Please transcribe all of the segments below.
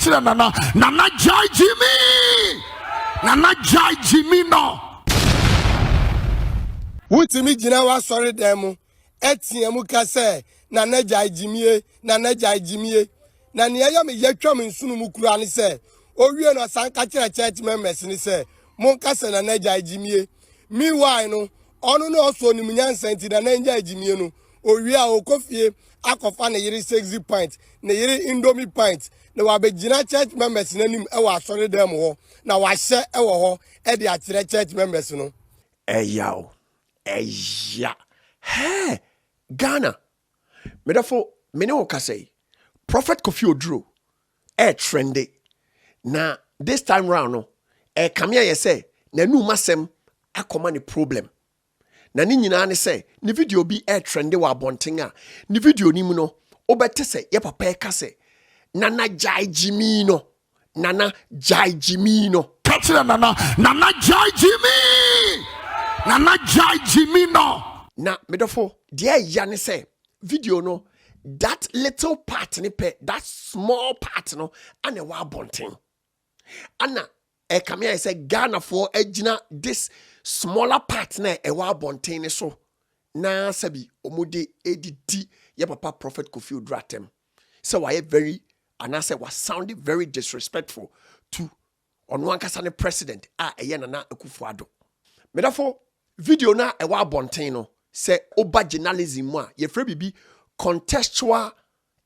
Catch it, NANA Gyae Gyimii. NANA Gyae Gyimii No. Wutimi jina wa sorry demo. Etiemu ka say NANA Gyae Gyimii, NANA Gyae Gyimii. Na niya me yetwa me nsunu mu kura ni say owie no san ka kire church members ni say mon ka say NANA Gyae Gyimii. Meanwhile no ono no so ni munyansa nti NANA Gyae Gyimii no owie a okofie akofa na yiri 60 pint na yiri indomie pint na wa be jina church members nanim e wa sorry dem ho na wa hye e wo ho e de akire church members no Eya. Hey, Ghana. Medafo, mene wo say, Prophet Kofi Oduro, trendy. Na this time round no, come here say, na nu masem akoma ni problem. Na ni nyina ne say, ni video bi trendy wa abonten a, ni video ni mu no, obete say ye papa ka say, NANA Gyae Gyimii No. NANA Gyae Gyimii No. Catch it, NANA Gyae Gyimii. NANA Gyae Gyimii No. Na medofo dia ya ne say video no that little part ni pe that small part no ane wa bonten ana come here say Ghana for ejina this smaller part na e wa bonten ne so na sabi omude edidi ye papa Prophet Kofi Oduro atem so why very and I say was sounding very disrespectful to on one kasane president eye Nana Akufo-Addo medofo video na e wa bonten no say oba journalism mo ye frɛ bibi contextual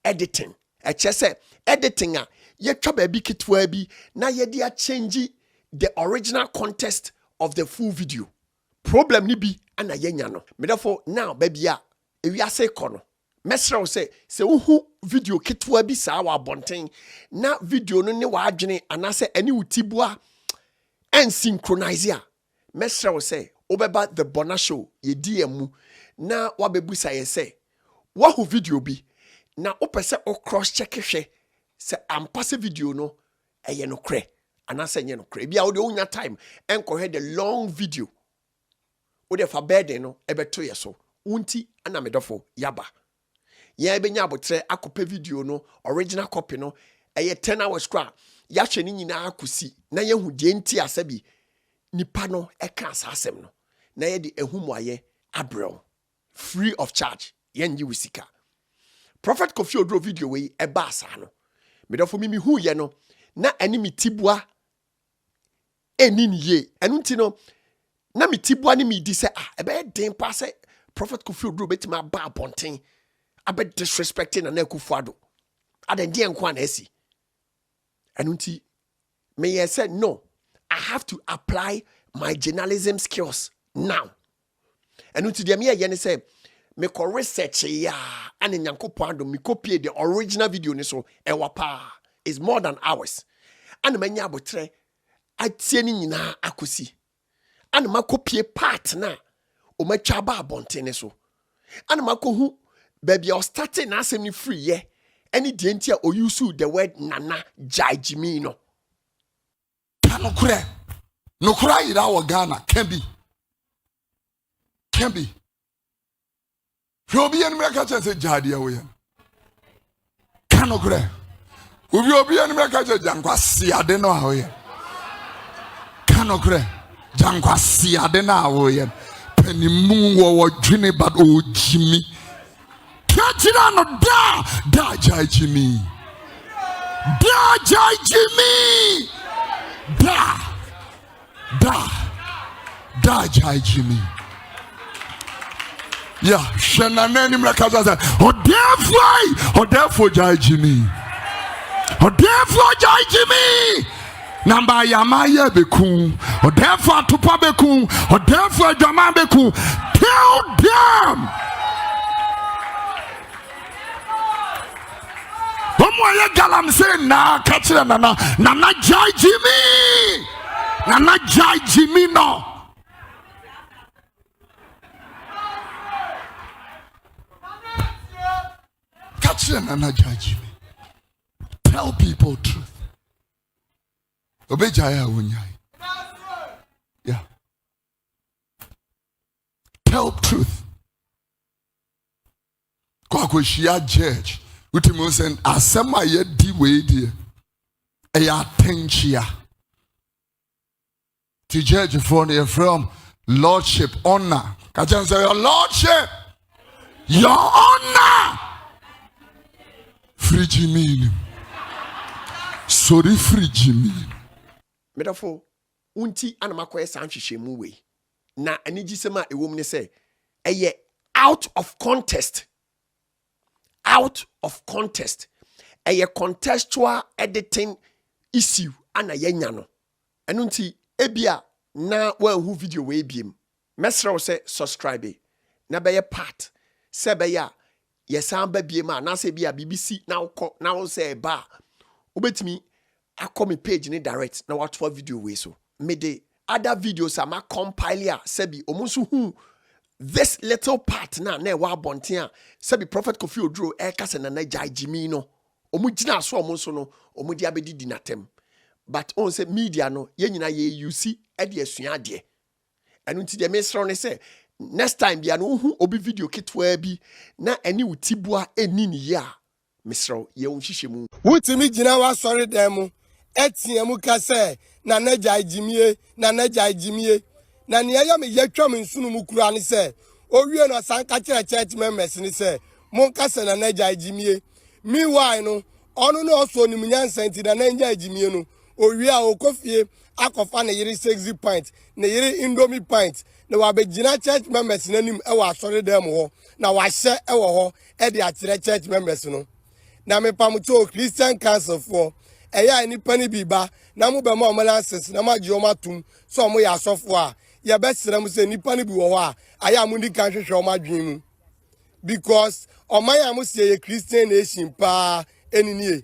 editing say editing a ye twa ba bi kitwa bi na ye dia change the original context of the full video problem ni bi ana ye nya no me therefore now baby a ewiase kɔ no mesrɛ say uhu video kitwa bi saa wa bonten na video no ne wa adwene anase ani utibua en synchronize a mesrɛ say obeba the Bonah show ye DM na wabebusa ye say wahu video bi na opese o cross check hwe se ampase video no eye no kre anase nye no kre bia wo de unya time enko he the long video wo de fa bed no ebeto ye so unti ana medofo yaba ye ebenya abotre akope video no original copy no eye 10 hours kra ya hwe ni nyina akosi na ye hu de nti asabi nipa no eka asasem no na ye di ehumuaye abrel free of charge yen yi wisika Prophet Kofi Oduro video we eba asa no medofo mimi hu ye no na ani mitibua eni niye enu nti no na mitibua ni mi di se ebe den pa se Prophet Kofi Oduro betima ba bonten abe disrespecting Nana Akufo-Addo adendi enko na esi enu nti me ye said no I have to apply my journalism skills now. And until the me say me ko research ya and Nyankopon me copy the original video ni so ewapa is more than hours. And me nya abotre atie ni nyina akosi. And ma copy part na o ma twa ba abonten ni so. And ma ko hu baby o starting na asem ni free ye. Any de ntia o use the word NANA Gyae Gyimii No. No cry it our Ghana can be. You'll be in America say Jadia way. Cannot cry. Will be in America Janquasi Adeno away. Cannot cry. Janquasi Adena away. Penny moon or Ginny but oh Jimmy. Catch it on da Gyae Gyimii. Da Gyae Gyimii. Da Gyae Gyimii. Yeah, Shanana ni mlakaza za. Therefore Gyae Gyimii. Therefore Gyae Gyimii. Namba yamaye beku. Therefore tupa beku. Therefore jama beku. Tell them. Omoye galam say na kachira NANA Gyae Gyimii. NANA Gyae Gyimii No. NANA Gyae Gyimii. Tell people truth. Obejaya wunyai. Yeah. Tell truth. Kwa shia judge. Utimo sen asema ye di we die. ɛyɛ atenkyia ti judge for no from lordship honor ka kyɛn sɛ your lordship your honor free Gyimii sorry free Gyimii medafo unti anamakɔyɛ saa nhwehwɛmu wei na anigyisɛm a ɛwɔ mu ne sɛ ɛyɛ out of context ɛyɛ contextual editing issue ana yɛnya no ɛno nti ebia na wanhu video wei biem mɛsrɛ wo sɛ subscribe na bɛyɛ part sɛ bɛyɛ a yɛsan ba biem a anaasɛ bia BBC na wokɔ na wo sɛ ɛba a wobɛtumi akɔ me page ne direct na watoa video wei so mede other videos ama compile a sɛbi ɔmo nso hu this little part na ɛwɔ abɔnten a sɛbi Prophet Kofi Oduro ɛka sɛ NANA Gyae Gyimii No ɔmo gyina so ɔmo nso no ɔmo de abɛdidi n'atam but on say media no yɛn nyinaa yɛ use ɛde asua adeɛ ɛno nti deɛ mesrɛ ne sɛ next time bia no hu obi video ketwa bi na ɛne utibua ɛni ne yɛ a mesrɛ yɛ wo hyehyɛ mu wutimi gyina wa sɔre dan mu ɛteɛ mu ka sɛ NANA Gyae Gyimii na ne yɛ me yɛtwa me nsunu mu kura ne sɛ owie no san ka kyerɛ church members ne sɛ mon ka sɛ NANA Gyae Gyimii meanwhile no ɔno no ɔso nim nyansa nti NANA Gyae Gyimii no owie a okofie akɔfa ne yere 60 pint ne yere indomie pint na wabɛgyina church members nanim ɛwɔ asɔre dan mu hɔ na wahyɛ ɛwɔ hɔ ɛde akyerɛ church members no na me pamuto Christian council for ɛyɛ nipa ne biba na mo bɛma ɔmalanses na magye ɔmatum so ɔmo yɛ asɔfo a yɛbɛsrɛ mo sɛ nipa ne bi wɔ hɔ a ayɛ amudi kan hwehwɛ ɔmadwen mu because ɔman a mo sie yɛ Christian nation pa ɛninie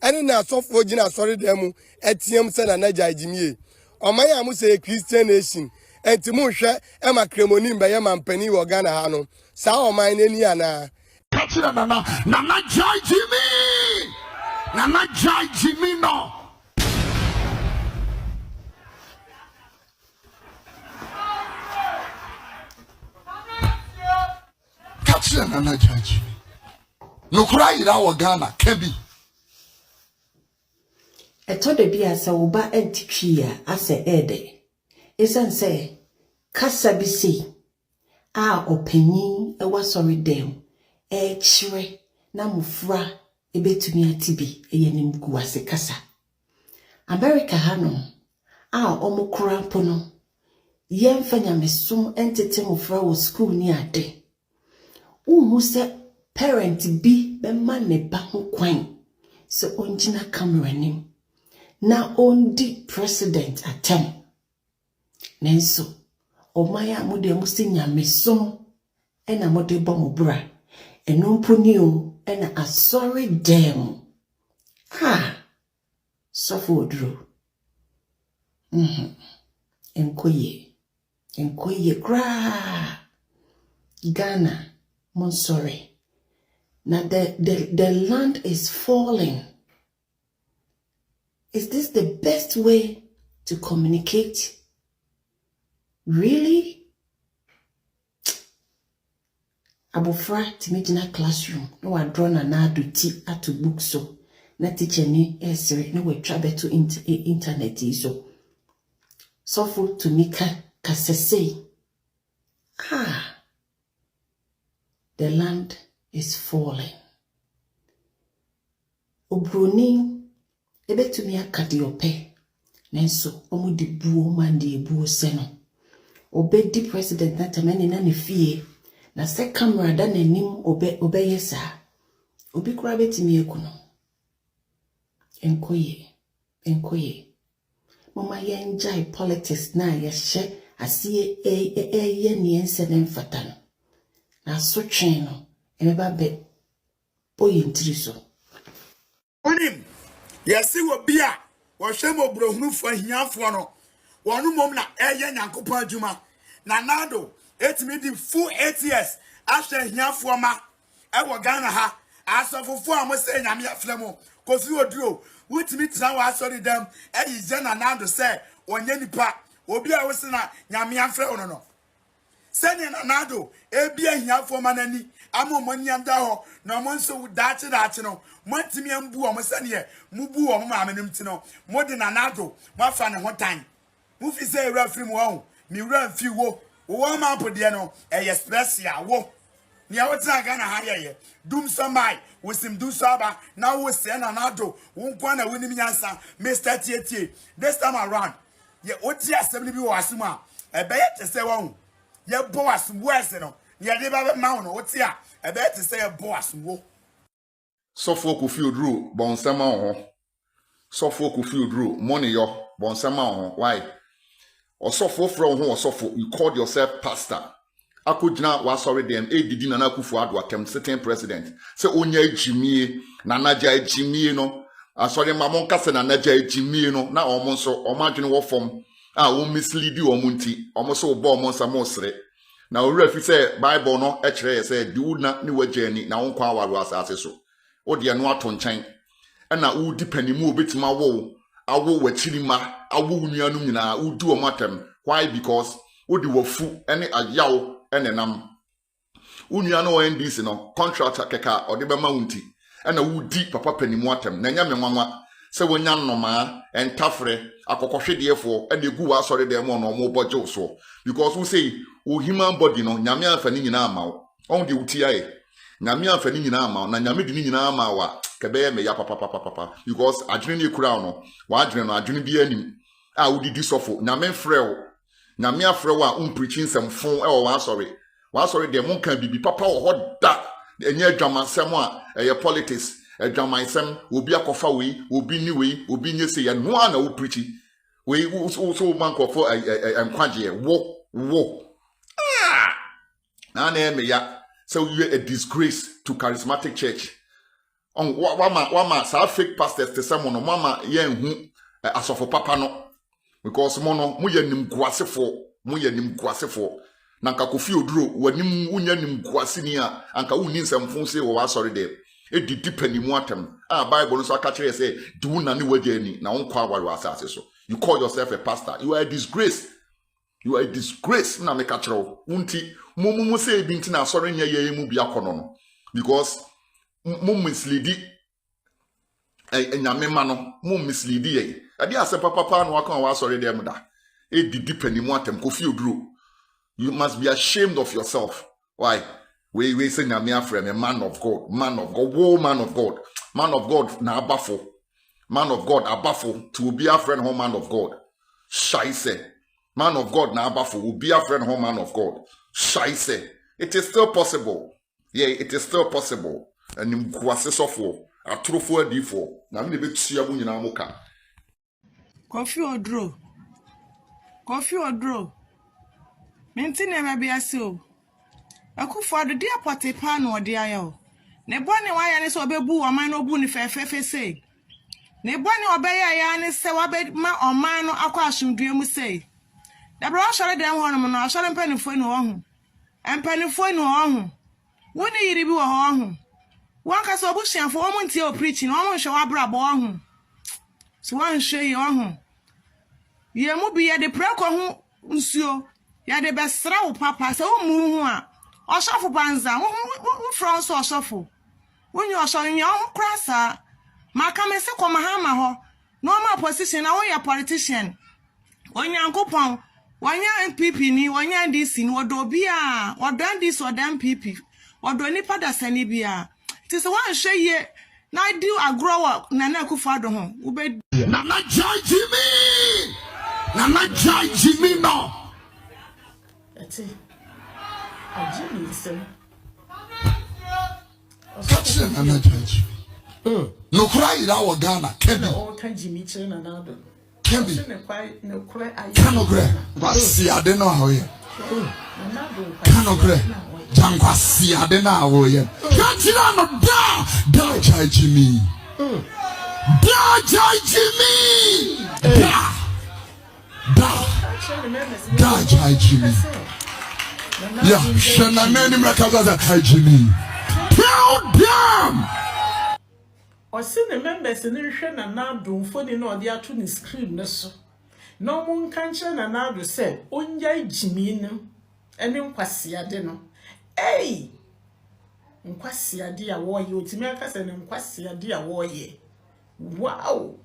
ɛne na asɔfo gyina asɔre dan mu ɛteam sɛ NANA Gyae Gyimii ɔman a mo sie yɛ Christian nation ɛnti mo hwɛ ɛma kremonim bɛyɛ mampani wɔ Ghana ha no saa ɔman n'ani ana catch NANA Gyae Gyimii NANA Gyae Gyimii No catch NANA Gyae Gyimii no kura yira wɔ Ghana kebi Eto de bi asa oba entitwi a ase ede esan se kasa bi si a opanyin e wasori dem e kyire na mufra ebetumi atibi eyenim gu ase kasa America hano a omukura mpo no yemfa nyamesom entete mufra wo school ni ade uhu se parent bi be ma ne ba ho kwan se onjina camera nim na ondi president atem nenso omaya mode musi nyamesom ena mode bɔ mo bra eno mponi o ena asori dem Kofi Oduro enkoye gra Ghana mon sorry now the land is falling. Is this the best way to communicate? Really? Abofra timejina classroom no wa draw na do ti ato book so na teacher ni esere no we try to internet so for to make kasese the land is falling. Obroni ebetumi akade ope nenso omudi buo mande ebuo se no obedi president na tamani na ne fie na se camera da nanim obeye sa obi kura betumi ekuno enkoye mama yenjai politics na yehye asiye ye ne ense ne mfata no na so twen no emeba be boye ntiri so onim yesi wo bia wo hwemo brohunu fo ahiafo no wonu mom na eye nyankopon adwuma na nado etimi di full 8 years ahwe ahiafo ma e wo Ghana ha asofofo amose nyame aflemo Kofi Oduro wutimi tira wa asori dem eyi je na nado se onye nipa obi a wose na nyame afre ono no Send in anado, ebia here for manani, amo money and daho, no monso dachi no, Montimi and boo, Mosania, Mubu or Mamma, more than anado, my fan and one time. Mufi say referee mo, me run few wo, one man put diano, a expressia wo. Nia what's not gonna hire Doom somebody, with him do saba, now we send anado, won't want to win me answer, Mr. Tietie. This time around, ye what ya 70 wasuma, a bet to say one. Ye boss worse, no. Ye never mount, what's ya? I bet to say a boss wo. So for Kofi Oduro, bonsama on. So for Kofi Oduro, money yo, bonsama on. Why? Or so for from who or so for you called yourself pastor. Akujina was sorry them, didi Nana Kufuor came sitting president. Say Onye Gyimii, NANA Gyae Gyimii No. I saw them among Kasa NANA Gyae Gyimii No. Now almost so imagine what form. Mislead you or munti, almost so bomb on some mosre. Now, if you say Bible no, actually say do not new journey now on Kawa was as so. O dear no aton chain. And now who depend move bit my woe. I will with chilima, I will nyanumina, who do a matem. Why? Because who do a fool any a yaw and a nam. Unyano and this no contractor keka or the mounty. And a wood deep papa penny motem, Nanyam mama. So when yan no ma and tafre, a cocoshe therefore, and the gua sorry them on or more budget so. Because we say, oh, human body no, Namia fanning in our mouth, on the UTI. Namia fanning in our mouth, Namid in our mouth, Cabe me ya papa. Because I drink a crown, Wadrin, I drink be any. I would do so for Namen Frel. Namia Frewa, preaching some phone, oh, sorry. One sorry, the monk can be papa or hot that, and your drama, someone, a politics. A drama sem will be a coffee, will be new way, will be new say, and one will pretty. We also bank of for a quadria, wo. Nane ya. So you're a disgrace to charismatic church. On wama, sa fake pastors to someone, mama, yen who as of papa no. Because mono, muyanim guasefo. Nanka Kofi Oduro, wanim unyanim guasinia, anka unin some phone say, oh, sorry there. It did depend muatem. Bible so catch say, do nani wajeni, na unkwa was so. You call yourself a pastor. You are a disgrace. You are a disgrace. Na me catch unti mumu say binti na sorry nye mu bia kono. Because mum misleadi nyame ma no mum misleadi ye. Ade ase papa no aka wa sorry dem da. It did depend muatem Kofi Oduro. You must be ashamed of yourself. Why? We say Nyame afrem a man of God, whoa man of God na abafo, man of God abafo to be a friend home man of God. Shaise, man of God na abafo will be a friend home man of God. Shaise, it is still possible. Yeah, it is still possible. And you kwase sofo, a trofo adifo. Na me be tia mu nyina moka. Kofi Oduro. Mentine mabi ase o. Akufo ado dia pote pa no ode ayo. Ne bone wa ya ne so obebu oman no bu ni fefefe sei. Ne bone obeya ya ne se wa be ma oman no akwa asomdue mu sei. Da bra share dem ho no no ashare mpanifo ni ho ho. Empanifo ni ho ho. Woni yiri bi wo ho ho. Wan ka so obusianfo wo montie o preaching wo monhwe wa bra bo ho. So wan hwe yi ho ho. Ye mu bi ye de preko ho nsuo. Ya de besra wo papa se wo mu hu a Osofo banza wo France osofo wonyi osonye o krasa maka me se koma ha ma ho no ma position na wo ya politician onyankopon wonya MPP ni wonya DC ni wodo bia wodan DC wodan MPP wodo ni pada sani bia ti se wan hweye na di agro Nana Kufuor ho wo be NANA Gyae Gyimii No. Ati Gyimii so. NANA Gyae Gyimii. No cry ira wa Ghana kebi. O kan Gyimii chere na na do. Kebi. No cry ayi. Kanogre. Kwasi ade no ahoye. Kanogre. Jankwasi ade na ahoye. Kachira no da Gyae Gyimii. Gyae Gyimii. Gyae Gyimii. Yeah, shana nani mrakaza Gyae Gyimii. Tell them. O se ne members ni hwe na na do mfoni na ode ato ni screen ne so. No mun kanche na na do se Gyei Gyimii no. ene nkwasiade no ei nkwasiade a wo ye otimi aka se ne nkwasiade a wo ye wow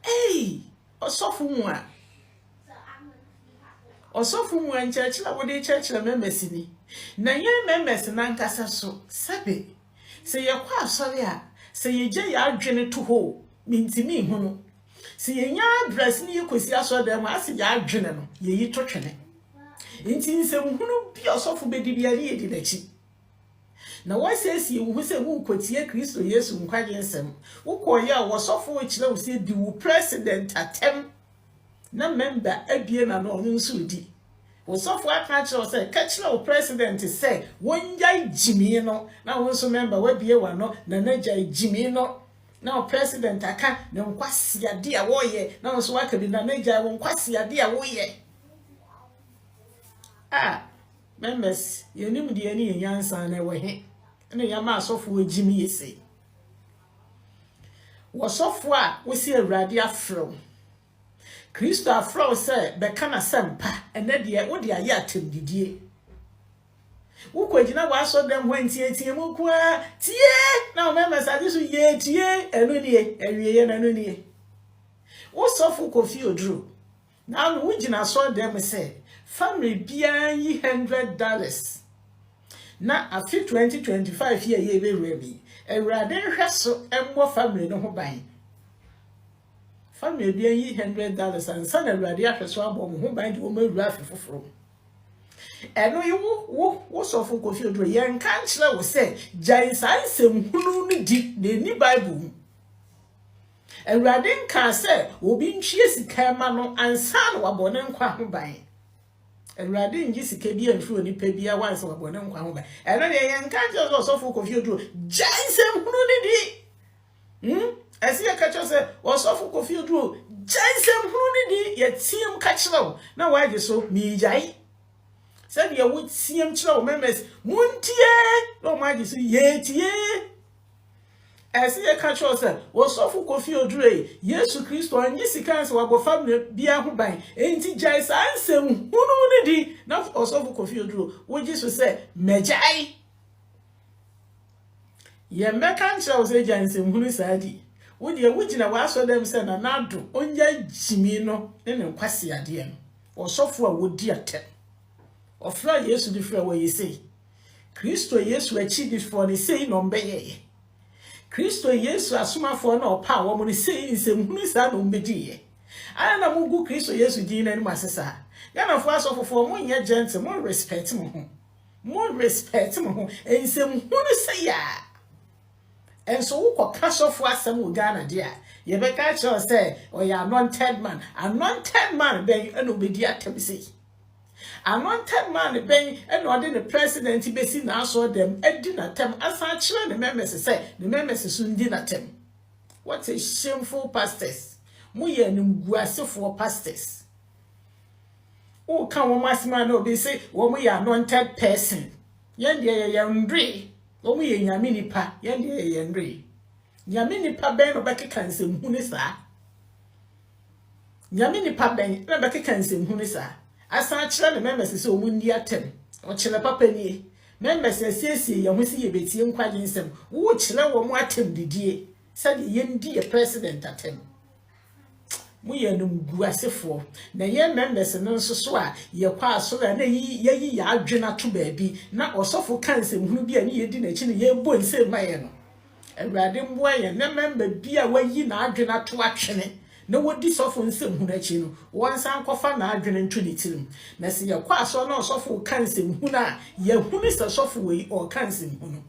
ei osofu mu a nchechila wo de chechila memesi ni na ye memesi na nkasa so sebe se ye kwa asori a se ye gye ya adwene to ho mintimi hu no se ye nya address ni yekosi asori dem ase ya adwene no ye yi to twene nti nsem hunu bi osofu bedi bia ni edi dachi na wasesi hu se hu kwatie Kristo Yesu nkwaje nsem ukoye a wosofu ochile wo se di wo president atem na member abie na no nso di wosofu aka kire se ka kire wo president se Gyei Gyimii No na wo nso member wabie wa no NANA Gyae Gyimii No na president aka ne nkwasiade a wo ye na nso waka bi NANA Gyae wo nkwasiade a wo ye members yenim de ani yansan na we ene yama asofu Gyimii ese wosofu a wosi awurade afro Kristo afro se beka na sempa ene de wo de aye atemdidie wo kwagina wa so dem hwantie mu kwa tie na o members ade so ye tie eno nie awieye na no nie wo sofu Kofi Oduro na no wugina so dem se family bia yi $100 na afi 2025 year ye be rebi awurade hweso emmo family no ho ban family bia yi $100 and san awurade ahweso abo mo ho ban de o mawura afefoforo eno yi wo sofu Kofi Oduro ye nka nkyere wo se Gyei sansem hunu no di na ni bible awurade nka se obi ntwie sika ma no ansan wabone nkwa ho ban awurade ngi sika bi anfuro ni pa bia wanse wabone nkwa ho ban eno ne ye nka nkyere sofu Kofi Oduro Gyei nsem hunu ni di asiye ka cho se sofu Kofi Oduro Gyei nsem hunu ni di ye tiem ka kyerɛ na waje so mi Gyei said ye would see him chilo members muntie no maji so ye tie as ye catch us was sofu Kofi Oduro Yesu Kristo anyi sikanse wabo family bia ho ban enti Gyei sansem hunu ne di na sofu Kofi Oduro wo Jesus say mejai ye meka nche o say Gyei nsem hunu saadi wo de wugina wa so dem say na nado Gyei Gyimii No ne nkwase ade no wo sofu a wodi atem ofra Yesu di fra we say Kristo Yesu achi di for ni say no mbeye Kristo Yesu asomafo na opa wo mo ni say nsem hunu sa no mbedi ye ana na mugu Kristo Yesu din na ni masesa ya na fo asofofo mo nya gentle mo respect mo nsem hunu say ya enso wo koka sofo asem wo Ghana dia ye be ka cho say o ya anointed man ben eno bedi atem say anointed man ben and ode the president besi na aso dem edi na tem asa kire ne members say the members so ndi na tem. What a shameful pastors mu ye nimguasefo pastors o kan wo masima na obi say wo mu ye anointed person yen de ye ndre wo mu ye nyame nipa yen de ye ndre nyame nipa ben no bekeka nsem hu ne sa nyame nipa ben na bekeka nsem hu ne sa asa kire ne members so mu ndi atem o kire papa nie members asiesie ye ho si ye betie nkwaje nsem wo kire wo mu atem didie said ye ndi ye president atem mu ye num guasefo na ye members no nso so a ye kwa so na ye ya adwena to baabi na osofo kansem hunu bi ani ye di na chi ne ye bo nsem maye no awurade mboa ye na member bi a wayi na adwena to atwene na wodi sofo nsem hunu achi no wonsan kofa na adwene nto ne tirim na se ye kwa so na osofo kansem hunu a ye hunu se sofo we o kansem hunu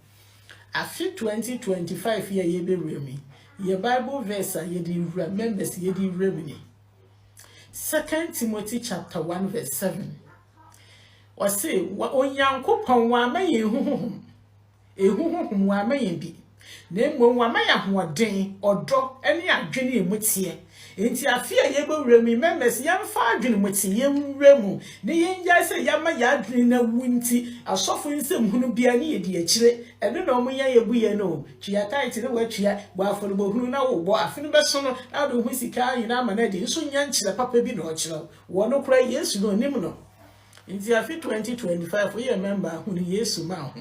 afi 2025 year ye be remi ye Bible verse ye di members ye di remi 2 Timothy chapter 1 verse 7 o say onyankopon wa maye huhuhum ehuhuhum wa maye bi na mmom wa maye hoden odo ene adwene emutie enti afia ye be remi members yamfa adwene mutie yemremu ne yenja se yama ya adwene na wunti asofo nsem hunu bia ne ye di akire ene na omo ye buye no twia tight ne watwia gba aforo bo hunu na wo bo afinu beso no na do hu sika yina ama na di nso nya nkire papa bi na o kire wo no kura Yesu no nim no Nti afi 2025 we remember hunu Yesu ma ho.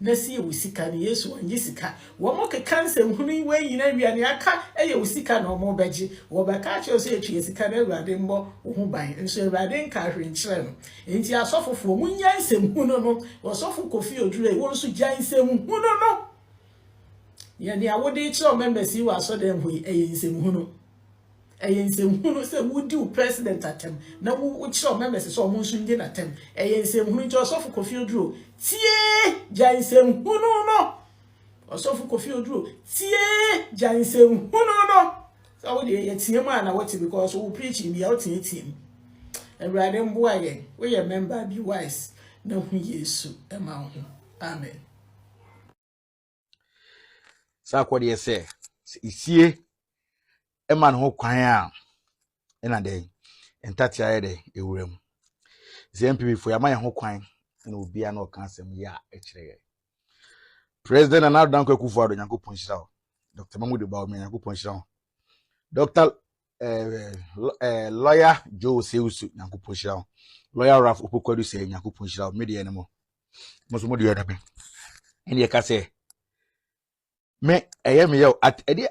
Na si usika ni Yesu onye sika. Wo mo ke cancer hunu we yina wi ne aka eye usika na omo beji. Wo be ka che so etwe sika na Awurade mbo wo ho ban. Nso Awurade nka hwe nkyere no. Nti asofofo mu nya nsem hunu no. Wo sofo Kofi Oduro wo nso gya nsem hunu no. Ye ne awode che o members yi wa so dem hu eye nsem hunu. Nsem hunu se wudi u president atem na wo kire members so mo nso nge na atem nsem hunu nti osofo Kofi Oduro tie gya nsem hunu no osofo Kofi Oduro tie gya nsem hunu no so wo de ye tie ma na what because we preach in the out in team Awurade mboa ye we ye member be wise na hu Yesu ema ho amen sa kwode ye se isie Eman ho kwan a ena de entati aye de ewurem ZMPB fo ya man ho kwan na obia na okansem ya ekireye President Nana Akufo Addo Nyankopon Shira Dr. Mahmoud Bawo Nyankopon Shira Dr. Lawyer Joe Seusu Nyankopon Shira Lawyer Raf Opokwadu se Nyankopon Shira media ne mo mo de yoda be ene ka se me eye me yo ade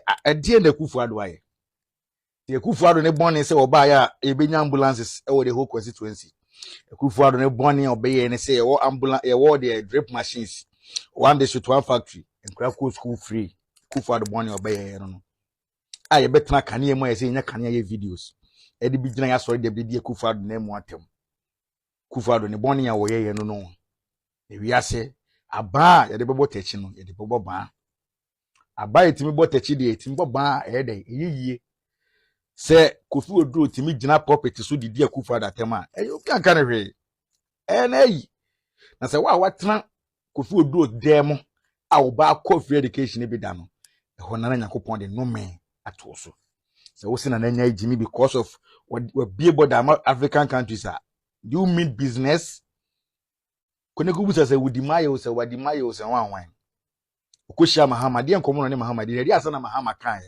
na Akufo Addo aye Akufo Addo ne bone se oba ya ebenya ambulances e wo the whole constituency Akufo Addo ne bone obeye ne se wo ambulance e wo the drip machines one district one factory enkra ko school free Akufo Addo bone obeye no a ye betena kane mu se nya kane ye videos e de bi gina ya sori de bi Akufo Addo na mu atem Akufo Addo ne bone ya wo ye no e wiase aba ye de bebo techi no ye de bebo ba aba etimi bo techi de etimi bo ba e de yiye se Kofi Oduro timi gina property so didi Akufo Addo atema you can kind of na se wa watena Kofi Oduro dem a wo ba free education bi da no e ho na Nyankopon de no me ato so se wo se na Gyai Gyimii because of what be about the African countries are do you mean business kone ko busa se wudimayo se wadimayo se wanwan okoshia Mahama de enkomo no ne Mahama de ri asa na Mahama kan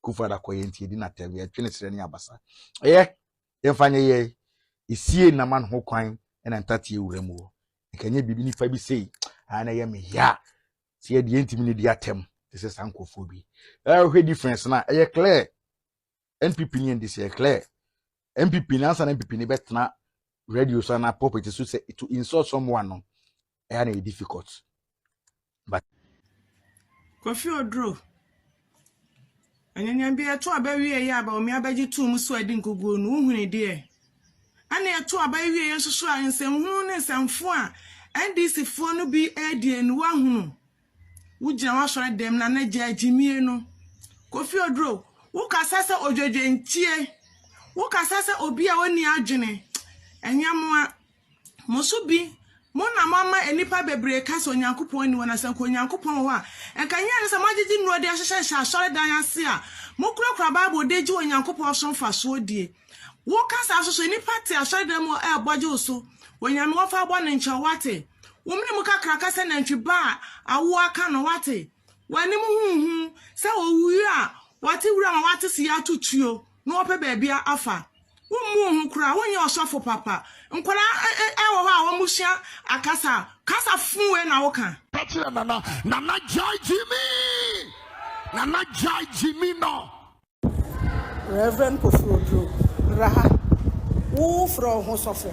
Akufo Addo akoye nti di na tawe atwene sere ne abasa yemfanye ye isie na man ho kwan na ntate ewura mu nkanye bibi ni fa bi sei ana ye me ya sie de ntimi ni di atem this is sankofo bi hwe difference na clear NPP ni ndi se clear NPP na ansa na NPP ni betna radio so na property so say to insult someone no na difficult but Kofi Oduro anyanya bi eto abawie ya ba omi abaji tu mu so adi nkoguo no uhuni de ana eto abawie ye soso a nsem hunu ne nsemfo a NDC fo no bi edi enu wa hunu wugina wa sore dem na NANA Gyae Gyimii No Kofi Oduro wo kasase odwedwe ntie wo kasase obi a oni adwene enyamoa moso bi mona mama enipa bebre kase Onyankopon ni wona sanko Onyankopon ho a enkanya ne se magigi nro de ahyehye asore dan ase a mokurakura Bible de gi Onyankopon so mfa so die wo kasa asoso enipa te asore dan mo e boje oso Onyame wo fa bo ne nche wate wo mne mu kakra kase na ntwi ba awo aka no wate wani mu huhu se owu a wate wura ma wate si ya tutuo no ope bebia afa wo mu hu kura wo nya osofo papa nkwara wo ha wo muhia akasa kasa funwe na wo kan Nana Gyae Gyimii Nana Gyae Gyimii No Reverend Kofi Oduro raha wo fro ho sofo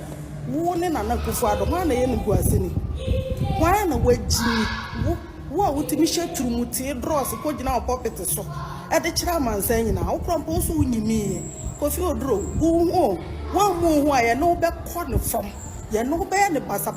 wo ne Nana Akufo Addo ho na ye nugu aseni wa na wajimi wo wutimi sheturumuti dross ko gina opopete so e de kira mansan nyina wo krompo so unyimi Kofi Oduro wo mu ho aye no be kɔ ne fam ye no be ne basa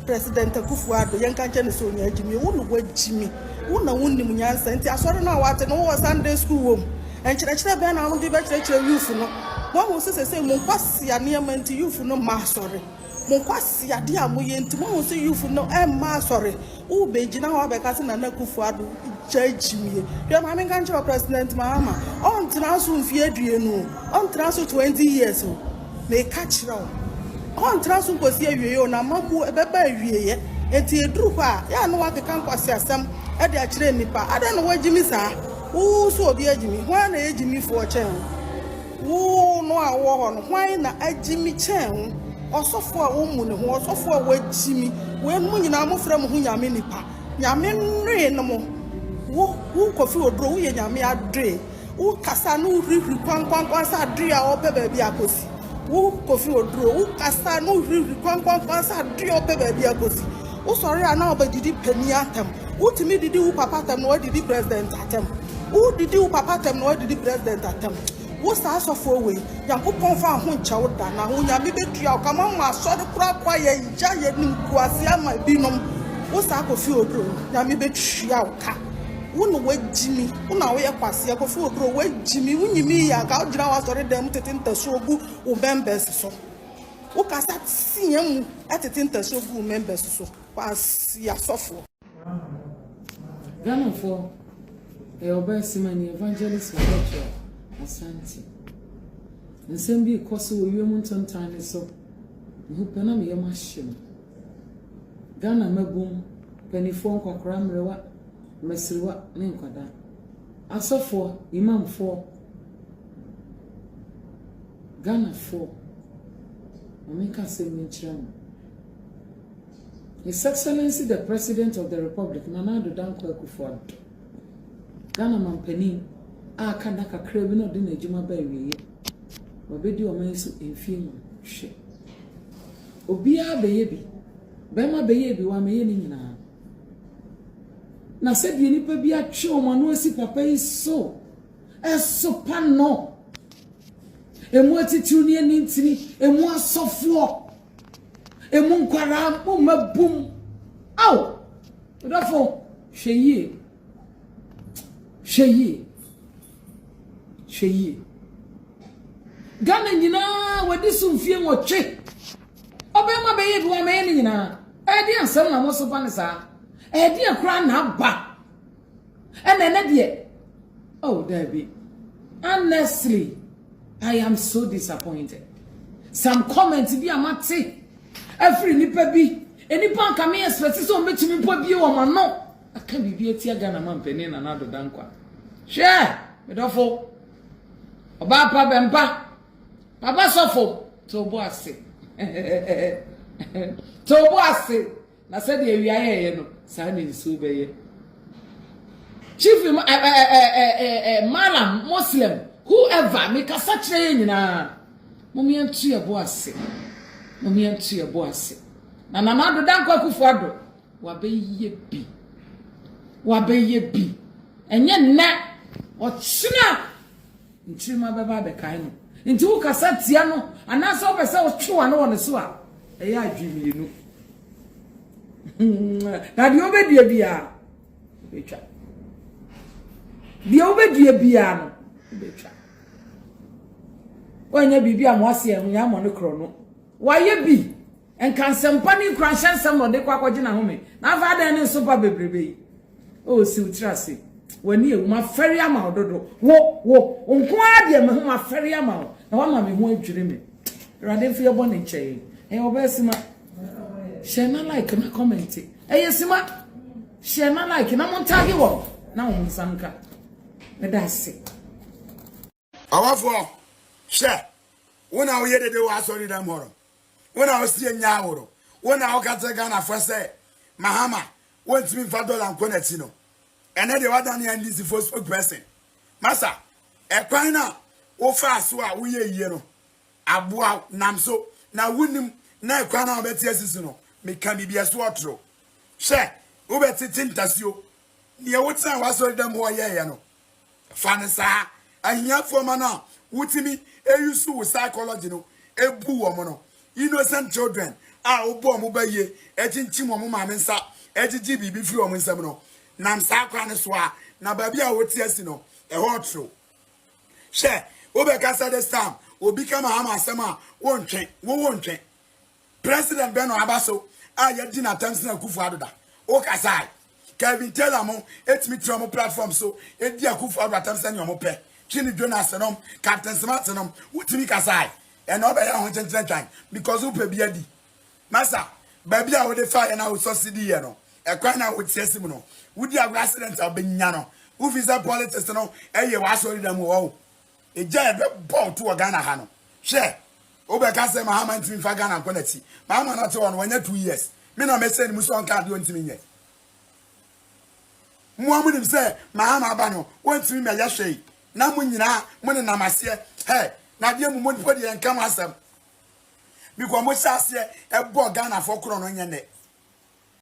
President Akufo Addo yenka nche ne so nya Gyimii wo no wajimi wo na wonnim nyansa nti asɔre na wate no wo Sunday school wo enkyerɛkyerɛ be na wo bi be kyerɛkyerɛ youth no wo mo sese mo kwasi aniema nti youth no ma asɔre mo kwasi ade a mo ye nti mo se youth no ma asɔre wo be gina ho be ka se Nana Akufo Addo Gyai Gyimii ye ma me kan kyerɛ President Mahama on tena so mfie aduenu on tena so 20 years o me ka kyerɛ on tena so nkosi awie o na mabu ebeba awie ye enti eduru pa ya no wa keka nkwasi asem e de akyerɛ nipa ade no wa Gyimii saa wo so obi Gyimii ho na ye Gyimii fo chen wo no a wo ho no hwan na Gyimii chen Osofo a womu ne ho osofo a wagimi we mu nyina mo frɛ mo ho nyame nipa nyame nre no mo wo Kofi Oduro wo ye nyame adre wo kasa no riri kwankwankwan sa adre a ope baabi akosi wo Kofi Oduro wo kasa no riri kwankwankwan sa adre a ope baabi akosi wo sori ana obedidi pani atem wo timi didi wo papa atem no didi president atem wo didi wo papa atem no didi president atem wo sa asofo we yakopon fa ho nchawo da na ho nyame betua kama ma asori kura kwa ye nja ye nimkuase ama binom wo sa Kofi Oduro nyame betua oka wo no wagimi wo na wo ye kwase Kofi Oduro wagimi wo nyimi ya ga odira wa asori dem tete ntaso ogu wo members so wo kasa tiam etete ntaso ogu members so was ya sofo Ghana for Simani evangelist lecture Asante. Nsem bi koso wo wiemu ntontan so. Hu pena me yemahye. Ghana mabum penifo nkokora mrewa mesriwa ne nkwada. Asofo imamfo Ghana for Amika se minchram. His Excellency the President of the Republic NANA Gyae Gyimii No Ghana mampani aka na kakra bi no de na adwuma ba wiye obedi o manso emfie mu hwe obia beye bi bema beye bi wa meye ni nyina na se bi nipa bi atwe o manu asi papa yi so eso pano emu atitu ni ani ntini emu asofo emu nkwara mo mabum aw odafo hweye Gyei Ghana nyina wadi sumfie nwotwe obema beye bi wa meye ni nyina edi ansem na mo so pa ne sa edi akura na ba ene de oh Debbie honestly I am so disappointed some comments bi amate every nipa bi enipa nka me expect so metumi po bi wo ma no aka bibi etia Ghana mampeni na nado dankwa share medofo oba pa bempa papa sofo to bo ase na se de ewia ye no sa na nsu beye chief malam muslim whoever make a such nyina momiantu ye bo ase na nado dankwa Akufo-Addo wabeye bi enye nne ochina ntrima beba be kan no nti wo kasa tia no anasa obese wo twa no won so a eya adwimienu na di obedie bia betwa di obedie bia no betwa wanya bibia mo ase ehun ya mo ne kro no waye bi enkansempa ni kransensem no de kwakwaje na home na afa da ne so pa bebrebe o si utrase wani e ma feri ama ododo wo nko ade me ho ma feri ama na wa ma me ho adwire me rade fi obo ne chei e obesima share na like na comment e yesima share na like na mon tag wo na wo sanka me da se awafo share wona wo yede de wa sorry dem horo wona wo sie nya horo wona wo kata Ghana for say mahama won't me $5 quantity no. And then the other than this first person. Massa, a quina, o fast, we ye no. Abua namso, now wouldn't na quana better no. Me can be a swatro. Share, over tintasio. Near what time was all them who are no. Fanasa, I hear for mana, would me, a use to psychology no, a boo woman. Innocent children, ah, bomb obey ye, a chinchimo mamma. Ejiji bibi free o nsem no nam sa kwa ne so a na baby a wotiasi no e hotro she obekasa this time obi kama ha masem a wontwen president Beno Abaso a yedi na Tamsin Akufo-Addo da o kasai Kevin Taylor mo etimi tro platform so edi Akufo-Addo Tamsin yo mo pe Chini Jonas no Captain Smart no wotimi kasai e na obeya ho chenchen because upe bia di masa baby a wo de fire na wo subsidy ye no e kwa na wo tiasim no wudi accident obenya no wo visa politics no eye wa sorry dem wo e Gyei be ball to Ghana ha no she Obeka say Mahama ntimi fa Ghana kwanati. Mahama na te on wanya 2 years. Me na me say ni muso nka de ntimi nye. Muamu ni say Mahama aba no, wontimi me ya hwei. Na mu nyina mu ne namase. Hey, na de mu mo de nka masam. Because mo sase e bo Ghana for kro no nye ne.